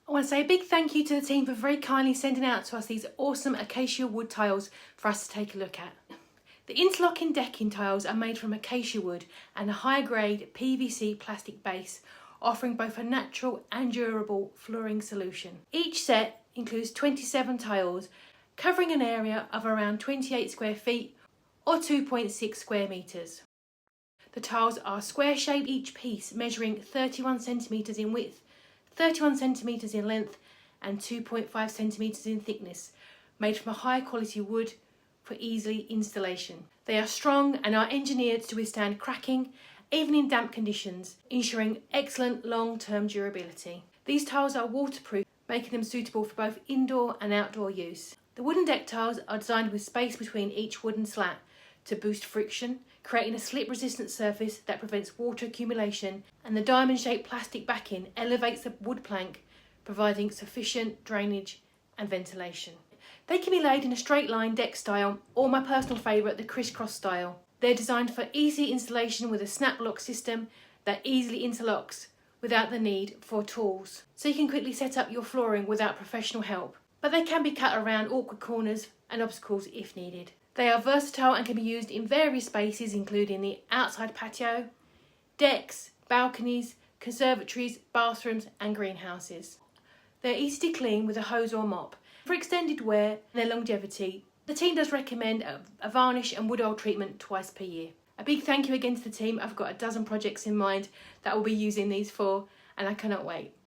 I want to say a big thank you to the team for very kindly sending out to us these awesome acacia wood tiles for us to take a look at. The interlocking decking tiles are made from acacia wood and a high grade PVC plastic base, offering both a natural and durable flooring solution. Each set includes 27 tiles, covering an area of around 28 square feet or 2.6 square metres. The tiles are square shaped, each piece measuring 31 centimetres in width, 31 centimetres in length and 2.5 centimetres in thickness, made from a high quality wood for easy installation. They are strong and are engineered to withstand cracking, even in damp conditions, ensuring excellent long-term durability. These tiles are waterproof, making them suitable for both indoor and outdoor use. The wooden deck tiles are designed with space between each wooden slat to boost friction, creating a slip-resistant surface that prevents water accumulation, and the diamond-shaped plastic backing elevates the wood plank, providing sufficient drainage and ventilation. They can be laid in a straight line deck style, or my personal favourite, the crisscross style. They're designed for easy installation with a snap lock system that easily interlocks without the need for tools, so you can quickly set up your flooring without professional help. But they can be cut around awkward corners and obstacles if needed. They are versatile and can be used in various spaces, including the outside patio, decks, balconies, conservatories, bathrooms and greenhouses. They're easy to clean with a hose or mop. For extended wear and their longevity, the team does recommend a varnish and wood oil treatment twice per year. A big thank you again to the team. I've got a dozen projects in mind that I will be using these for, and I cannot wait.